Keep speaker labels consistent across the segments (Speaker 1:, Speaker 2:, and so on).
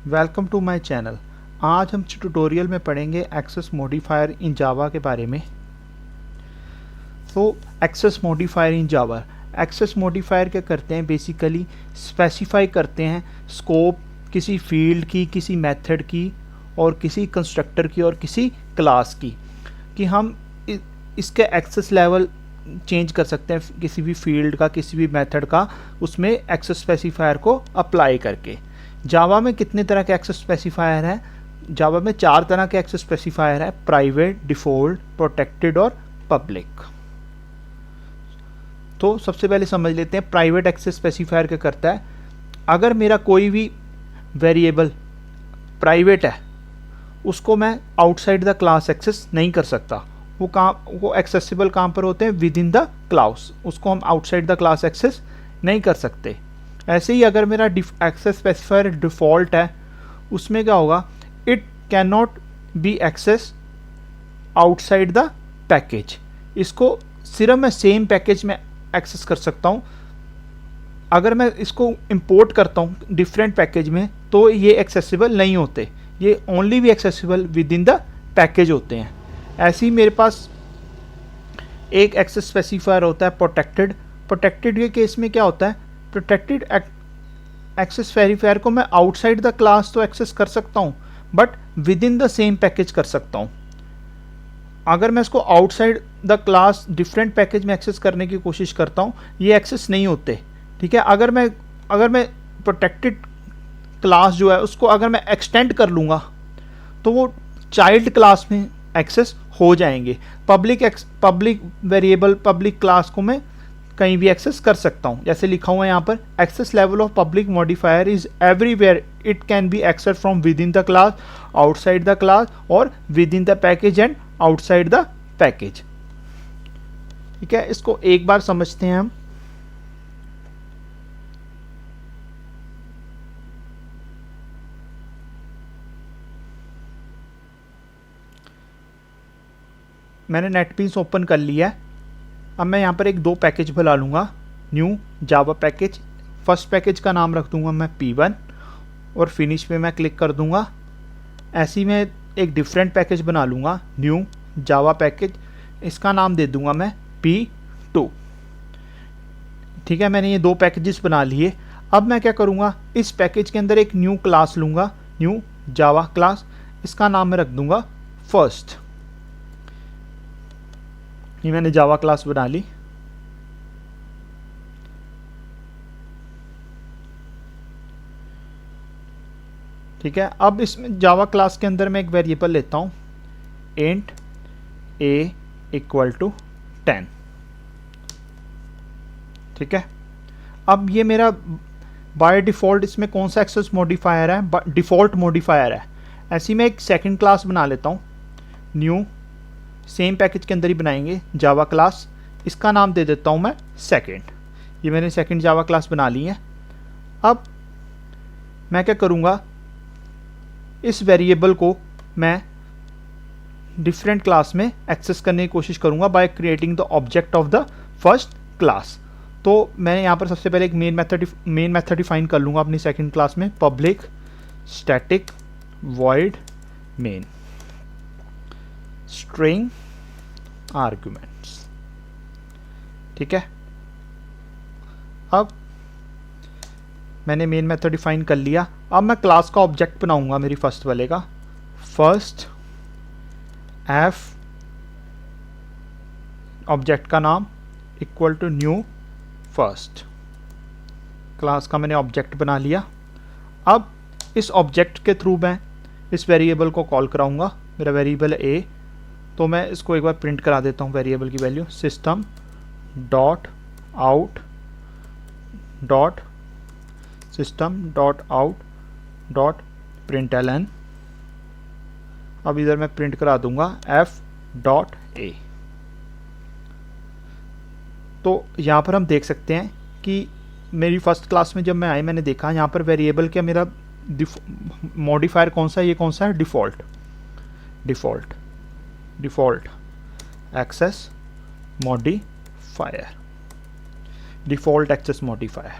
Speaker 1: Welcome to my channel. आज हम tutorial में पढ़ेंगे एक्सेस मॉडिफायर इन जावा के बारे में। तो एक्सेस मॉडिफायर इन जावा, एक्सेस मॉडिफायर क्या करते हैं, बेसिकली स्पेसिफाई करते हैं स्कोप किसी फील्ड की, किसी मेथड की और किसी कंस्ट्रक्टर की और किसी क्लास की, कि हम इसके एक्सेस लेवल चेंज कर सकते हैं किसी भी फील्ड का, किसी भी मेथड का, उसमें एक्सेस स्पेसिफायर को अप्लाई करके। जावा में कितने तरह के एक्सेस स्पेसिफायर हैं? जावा में 4 तरह के एक्सेस स्पेसिफायर है: प्राइवेट, डिफॉल्ट, प्रोटेक्टेड और पब्लिक। तो सबसे पहले समझ लेते हैं प्राइवेट एक्सेस स्पेसिफायर क्या करता है। अगर मेरा कोई भी वेरिएबल प्राइवेट है, उसको मैं आउटसाइड द क्लास एक्सेस नहीं कर सकता। वो एक्सेसिबल कहाँ पर होते हैं? With in the class. उसको हम आउटसाइड द क्लास एक्सेस नहीं कर सकते। ऐसे ही अगर मेरा एक्सेस स्पेसिफायर डिफ़ॉल्ट है, उसमें क्या होगा? It can not be access outside the package. इसको सिर्फ मैं सेम पैकेज में एक्सेस कर सकता हूँ। अगर मैं इसको इंपोर्ट करता हूँ डिफरेंट पैकेज में, तो ये एक्सेसिबल नहीं होते। ये ओनली भी accessible with in the package होते हैं। ऐसे ही मेरे पास एक एक्सेस स्पेसिफायर होता है प्रोटेक्टेड। प्रोटेक्टेड के केस में क्या होता है? प्रोटेक्टेड एक्सेस स्पेसिफायर को मैं आउटसाइड द क्लास तो एक्सेस कर सकता हूँ, but with in the same package कर सकता हूँ। अगर मैं इसको outside the class different package में एक्सेस करने की कोशिश करता हूँ, ये एक्सेस नहीं होते। ठीक है। अगर मैं प्रोटेक्टेड क्लास जो है उसको अगर मैं एक्सटेंड कर लूँगा, तो वो चाइल्ड क्लास में एक्सेस हो जाएंगे। पब्लिक वेरिएबल, पब्लिक क्लास को मैं कहीं भी एक्सेस कर सकता हूँ। जैसे लिखा हुआ है यहाँ पर, access level of public modifier is everywhere, it can be access from with in the class, outside the class और with in the package and outside the package. ठीक है, इसको एक बार समझते हैं हम। मैंने नेटबीन्स ओपन कर लिया है। अब मैं यहाँ पर एक 2 पैकेज बुला लूँगा, न्यू जावा पैकेज। फर्स्ट पैकेज का नाम रख दूँगा मैं P1 और फिनिश पे मैं क्लिक कर दूँगा। ऐसे ही मैं एक डिफरेंट पैकेज बना लूँगा, न्यू जावा पैकेज। इसका नाम दे दूँगा मैं P2। ठीक है, मैंने ये 2 पैकेजेस बना लिए। अब मैं क्या करूँगा, इस पैकेज के अंदर एक न्यू क्लास लूँगा, न्यू जावा क्लास। इसका नाम मैं रख दूँगा फर्स्ट। ये मैंने जावा क्लास बना ली। ठीक है, अब इसमें जावा क्लास के अंदर मैं एक वेरिएबल लेता हूँ, इंट a इक्वल टू 10। ठीक है, अब ये मेरा बाय डिफ़ॉल्ट इसमें कौन सा एक्सेस मॉडिफायर है? डिफ़ॉल्ट मॉडिफायर है। ऐसी मैं एक सेकंड क्लास बना लेता हूँ, न्यू, सेम पैकेज के अंदर ही बनाएंगे, जावा क्लास। इसका नाम दे देता हूँ मैं सेकंड। ये मैंने सेकंड जावा क्लास बना ली है। अब मैं क्या करूँगा, इस वेरिएबल को मैं डिफरेंट क्लास में एक्सेस करने की कोशिश करूँगा by creating the object of the first class. तो मैंने यहाँ पर सबसे पहले एक मेन मेथड डिफाइन कर लूँगा अपनी सेकंड क्लास में, public static void main string arguments. ठीक है, अब मैंने मेन मेथड डिफाइन कर लिया। अब मैं क्लास का ऑब्जेक्ट बनाऊंगा मेरी फर्स्ट वाले का, फर्स्ट एफ, ऑब्जेक्ट का नाम equal to new first. Class का मैंने ऑब्जेक्ट बना लिया। अब इस ऑब्जेक्ट के थ्रू मैं इस वेरिएबल को कॉल कराऊंगा। मेरा वेरिएबल ए, तो मैं इसको एक बार प्रिंट करा देता हूँ वेरिएबल की value, system dot out dot system dot out dot println. अब इधर मैं प्रिंट करा दूंगा एफ डॉट ए। तो यहाँ पर हम देख सकते हैं कि मेरी फर्स्ट क्लास में जब मैं आई, मैंने देखा यहाँ पर वेरिएबल क्या मेरा मॉडिफायर कौन सा है? ये कौन सा है? Default. Default default access modifier, default access modifier.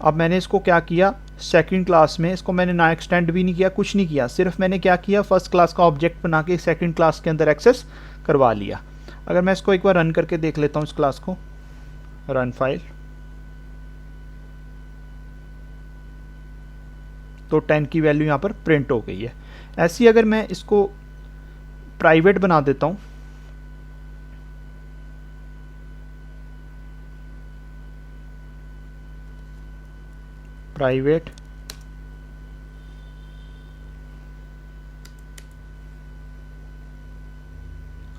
Speaker 1: अब मैंने इसको क्या किया, सेकंड क्लास में इसको मैंने ना एक्सटेंड भी नहीं किया, कुछ नहीं किया, सिर्फ मैंने क्या किया, फर्स्ट क्लास का ऑब्जेक्ट बना के सेकंड क्लास के अंदर एक्सेस करवा लिया। अगर मैं इसको एक बार रन करके देख लेता हूँ इस क्लास को, रन फाइल, तो 10 की वैल्यू यहाँ पर प्रिंट हो गई है। ऐसी अगर मैं इसको प्राइवेट बना देता हूँ, प्राइवेट,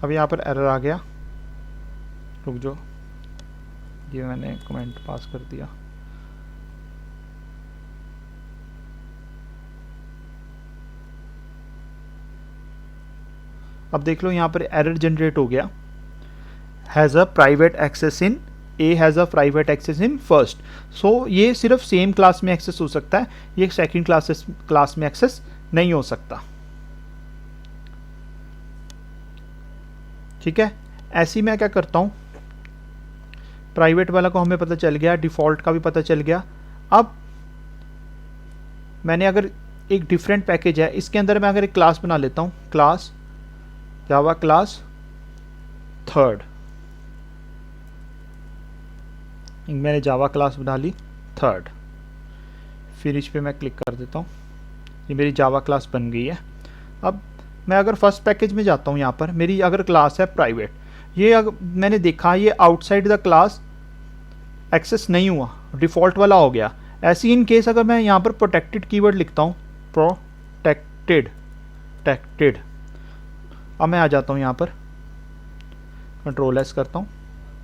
Speaker 1: अब यहाँ पर एरर आ गया, रुक जाओ, ये मैंने कमेंट पास कर दिया। अब देख लो यहाँ पर एरर जनरेट हो गया, has a private access in A, has a private access in first. So ये सिर्फ सेम क्लास में एक्सेस हो सकता है, ये सेकंड क्लास में एक्सेस नहीं हो सकता। ठीक है, ऐसी मैं क्या करता हूँ, प्राइवेट वाला को हमें पता चल गया, डिफ़ॉल्ट का भी पता चल गया। अब मैंने अगर एक डिफरेंट पैकेज है, इसके अंदर मैं अगर एक क्लास बना लेता हूँ, क्लास जावा क्लास थर्ड, मैंने जावा क्लास बना ली थर्ड, फिनिश पे मैं क्लिक कर देता हूँ, ये मेरी जावा क्लास बन गई है। अब मैं अगर फर्स्ट पैकेज में जाता हूँ, यहाँ पर मेरी अगर क्लास है प्राइवेट, ये अगर मैंने देखा ये आउटसाइड द क्लास एक्सेस नहीं हुआ, डिफ़ॉल्ट वाला हो गया। ऐसी इन केस अगर मैं यहाँ पर प्रोटेक्टेड कीवर्ड लिखता हूँ, प्रोटेक्टेड, अब मैं आ जाता हूँ यहाँ पर, कंट्रोल एस करता हूँ,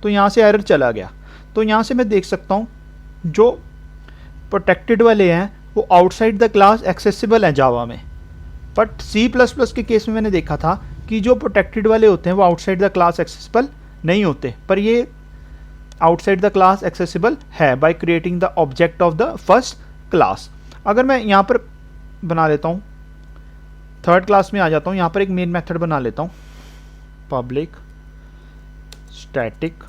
Speaker 1: तो यहाँ से एरर चला गया। तो यहाँ से मैं देख सकता हूँ जो प्रोटेक्टेड वाले हैं वो आउटसाइड द क्लास एक्सेसिबल हैं जावा में, बट C++ के केस में मैंने देखा था कि जो प्रोटेक्टेड वाले होते हैं वो आउटसाइड द क्लास एक्सेसिबल नहीं होते, पर ये आउटसाइड द क्लास एक्सेसिबल है by creating the object of the first class. अगर मैं यहाँ पर बना लेता हूँ, थर्ड क्लास में आ जाता हूँ, यहाँ पर एक मेन मेथड बना लेता हूँ, पब्लिक स्टैटिक,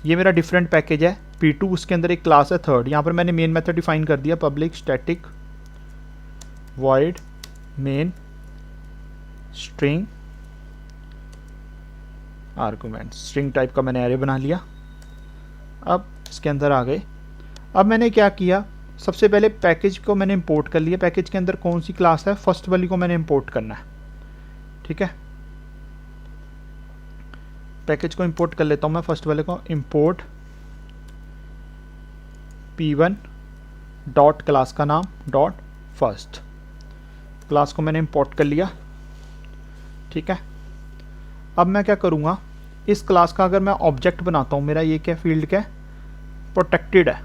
Speaker 1: ये मेरा डिफरेंट पैकेज है P2, उसके अंदर एक क्लास है थर्ड, यहाँ पर मैंने मेन मेथड डिफाइन कर दिया, public static void main string argument, string type का मैंने एरे बना लिया। अब इसके अंदर आ गए, अब मैंने क्या किया, सबसे पहले पैकेज को मैंने इंपोर्ट कर लिया, पैकेज के अंदर कौन सी क्लास है, फर्स्ट वाली को मैंने इंपोर्ट करना है। ठीक है, पैकेज को इंपोर्ट कर लेता हूँ मैं, फर्स्ट वाले को इंपोर्ट P1 डॉट क्लास का नाम डॉट फर्स्ट, क्लास को मैंने इंपोर्ट कर लिया। ठीक है, अब मैं क्या करूँगा, इस क्लास का अगर मैं ऑब्जेक्ट बनाता हूँ, मेरा ये क्या फील्ड क्या है, प्रोटेक्टेड है।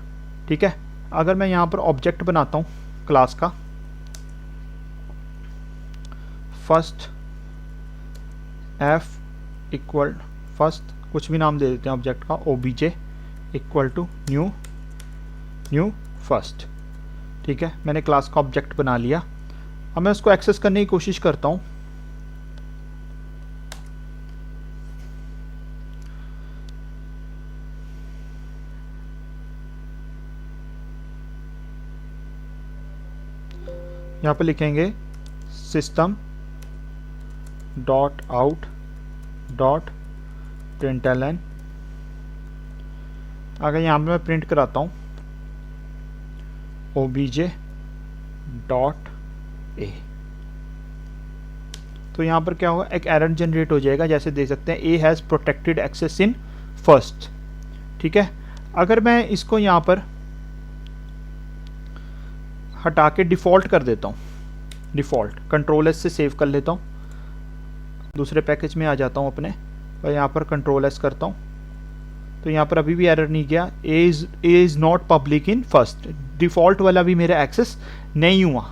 Speaker 1: ठीक है, अगर मैं यहाँ पर ऑब्जेक्ट बनाता हूँ क्लास का, फर्स्ट f इक्वल फर्स्ट, कुछ भी नाम दे देते हैं ऑब्जेक्ट का, obj equal to new first. ठीक है, मैंने क्लास का ऑब्जेक्ट बना लिया। अब मैं उसको एक्सेस करने की कोशिश करता हूँ, यहाँ पर लिखेंगे system dot out dot println, अगर यहाँ पर मैं प्रिंट कराता हूँ obj डॉट ए, तो यहाँ पर क्या होगा, एक एरर जनरेट हो जाएगा, जैसे देख सकते हैं a has protected access in first. ठीक है, अगर मैं इसको यहाँ पर हटा के डिफ़ॉल्ट कर देता हूँ, डिफ़ॉल्ट कंट्रोल एस से सेव कर लेता हूँ, दूसरे पैकेज में आ जाता हूँ अपने, और यहाँ पर कंट्रोल एस करता हूँ, तो यहाँ पर अभी भी एरर नहीं गया, ए is not public in first, default वाला भी मेरा एक्सेस नहीं हुआ।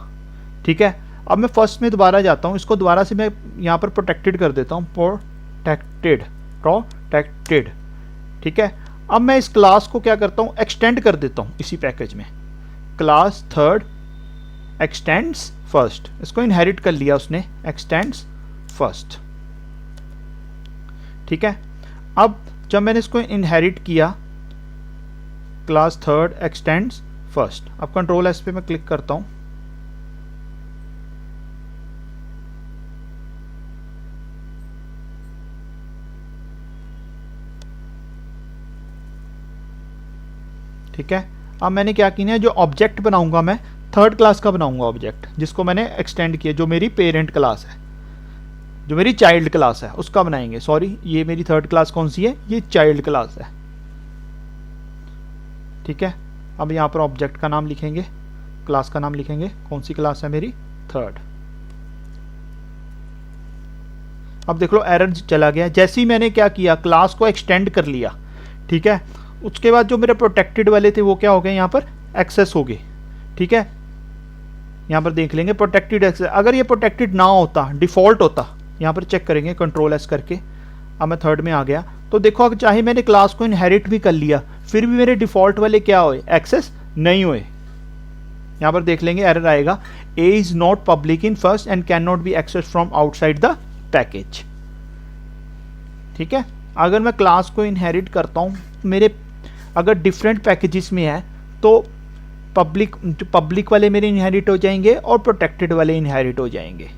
Speaker 1: ठीक है, अब मैं फर्स्ट में दोबारा जाता हूँ, इसको दोबारा से मैं यहाँ पर प्रोटेक्टेड कर देता हूँ, प्रोटेक्टेड। ठीक है, अब मैं इस क्लास को क्या करता हूँ, एक्सटेंड कर देता हूँ इसी पैकेज में, क्लास थर्ड एक्सटेंड्स फर्स्ट, इसको इनहेरिट कर लिया उसने, एक्सटेंड्स फर्स्ट। ठीक है, अब जब मैंने इसको इनहेरिट किया, क्लास थर्ड एक्सटेंड्स फर्स्ट। अब कंट्रोल एस पे मैं क्लिक करता हूँ, ठीक है। अब मैंने क्या किया है, जो ऑब्जेक्ट बनाऊंगा मैं थर्ड क्लास का बनाऊंगा ऑब्जेक्ट, जिसको मैंने एक्सटेंड किया, जो मेरी पेरेंट क्लास है, जो मेरी चाइल्ड क्लास है उसका बनाएंगे। सॉरी, ये मेरी थर्ड क्लास कौन सी है, ये चाइल्ड क्लास है, ठीक है। अब यहाँ पर ऑब्जेक्ट का नाम लिखेंगे, क्लास का नाम लिखेंगे, कौन सी क्लास है मेरी, थर्ड। अब देख लो एरर चला गया। जैसे ही मैंने क्या किया, क्लास को एक्सटेंड कर लिया, ठीक है, उसके बाद जो मेरे प्रोटेक्टेड वाले थे वो क्या हो गए, यहाँ पर एक्सेस हो गए, ठीक है। यहाँ पर देख लेंगे प्रोटेक्टेड एक्सेस, अगर ये प्रोटेक्टेड ना होता, डिफॉल्ट होता, यहाँ पर चेक करेंगे कंट्रोल एस करके। अब मैं थर्ड में आ गया, तो देखो अगर चाहे मैंने क्लास को इनहेरिट भी कर लिया, फिर भी मेरे डिफॉल्ट वाले क्या हुए, एक्सेस नहीं हुए। यहाँ पर देख लेंगे एरर आएगा, A is not public in first and can not be access from outside the package, ठीक है। अगर मैं क्लास को इनहेरिट करता हूँ, मेरे अगर डिफरेंट पैकेजेस में है तो पब्लिक वाले मेरे इनहेरिट हो जाएंगे और प्रोटेक्टेड वाले इनहेरिट हो जाएंगे,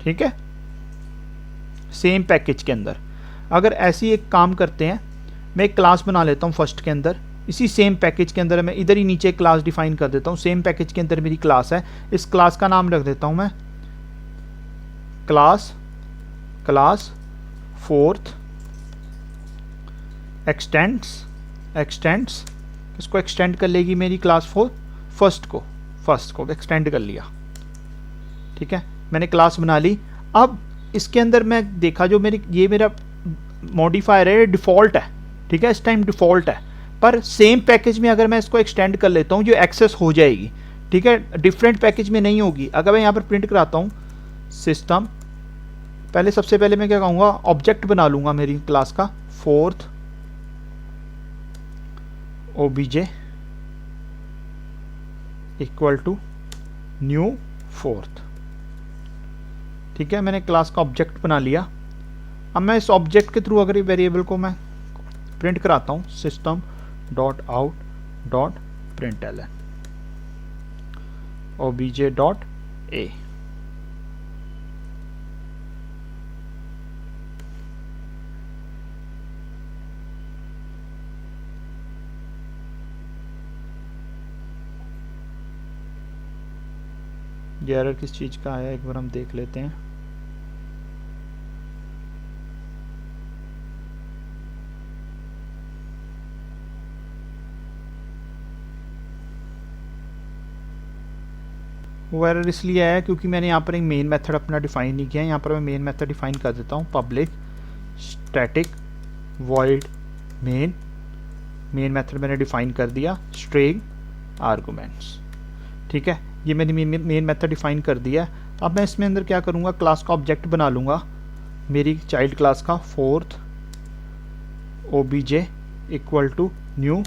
Speaker 1: ठीक है, सेम पैकेज के अंदर। अगर ऐसी एक काम करते हैं, मैं एक क्लास बना लेता हूँ फर्स्ट के अंदर, इसी सेम पैकेज के अंदर मैं इधर ही नीचे क्लास डिफाइन कर देता हूँ। सेम पैकेज के अंदर मेरी क्लास है, इस क्लास का नाम रख देता हूँ मैं क्लास फोर्थ एक्सटेंड्स इसको एक्सटेंड कर लेगी मेरी क्लास फोर, फर्स्ट को एक्सटेंड कर लिया, ठीक है। मैंने क्लास बना ली। अब इसके अंदर मैं देखा, जो ये मेरा मॉडिफायर है, डिफ़ॉल्ट है, ठीक है, इस टाइम डिफ़ॉल्ट है, पर सेम पैकेज में अगर मैं इसको एक्सटेंड कर लेता हूँ, जो एक्सेस हो जाएगी, ठीक है, डिफरेंट पैकेज में नहीं होगी। अगर मैं यहाँ पर प्रिंट कराता हूँ सिस्टम, सबसे पहले मैं क्या कहूँगा, ऑब्जेक्ट बना लूँगा मेरी क्लास का, fourth obj equal to new fourth, ठीक है। मैंने क्लास का ऑब्जेक्ट बना लिया। अब मैं इस ऑब्जेक्ट के थ्रू अगर ये वेरिएबल को मैं प्रिंट कराता हूँ, system dot out dot println obj dot A, ये एरर किस चीज़ का आया एक बार हम देख लेते हैं। वो एरर इसलिए आया क्योंकि मैंने यहाँ पर एक मेन मेथड अपना डिफाइन नहीं किया है। यहाँ पर मैं मेन मेथड डिफाइन कर देता हूँ, public static void main method मैंने डिफाइन कर दिया, स्ट्रिंग आर्गुमेंट्स, ठीक है। ये मैंने मेन मेथड डिफाइन कर दिया है। अब मैं इसमें अंदर क्या करूँगा, क्लास का ऑब्जेक्ट बना लूँगा मेरी चाइल्ड क्लास का, fourth obj equal to new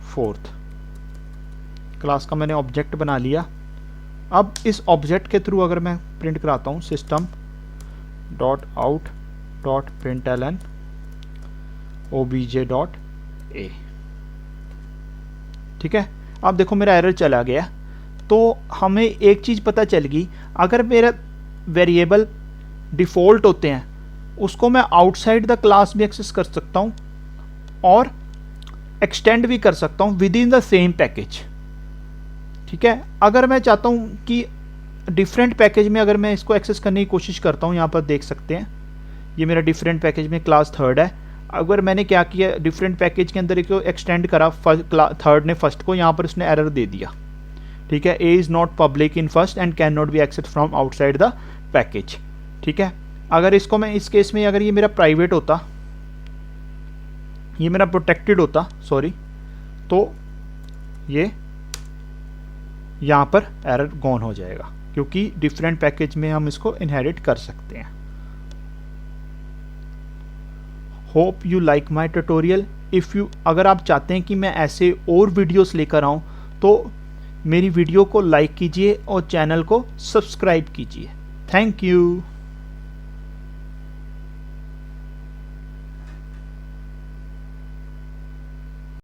Speaker 1: fourth, class का मैंने ऑब्जेक्ट बना लिया। अब इस ऑब्जेक्ट के थ्रू अगर मैं प्रिंट कराता हूँ system dot out dot println obj dot A, ठीक है। अब देखो मेरा एरर चला गया। तो हमें एक चीज़ पता चल गई, अगर मेरा वेरिएबल डिफ़ॉल्ट होते हैं उसको मैं आउटसाइड द क्लास भी एक्सेस कर सकता हूँ और एक्सटेंड भी कर सकता हूँ with in the same package, ठीक है। अगर मैं चाहता हूँ कि डिफरेंट पैकेज में अगर मैं इसको एक्सेस करने की कोशिश करता हूँ, यहाँ पर देख सकते हैं ये मेरा डिफरेंट पैकेज में क्लास थर्ड है। अगर मैंने क्या किया, डिफरेंट पैकेज के अंदर इसको एक्सटेंड करा, थर्ड ने फर्स्ट को, यहाँ पर उसने एरर दे दिया, ठीक है। A is not public in first and can not be access from outside the package, ठीक है। अगर इसको मैं इस केस में, अगर ये मेरा प्राइवेट होता, ये मेरा प्रोटेक्टेड होता, सॉरी, तो ये यहाँ पर एरर गॉन हो जाएगा, क्योंकि डिफरेंट पैकेज में हम इसको इनहेरिट कर सकते हैं। Hope you like my tutorial. अगर आप चाहते हैं कि मैं ऐसे और वीडियोस लेकर आऊँ तो मेरी वीडियो को लाइक कीजिए और चैनल को सब्सक्राइब कीजिए। Thank you.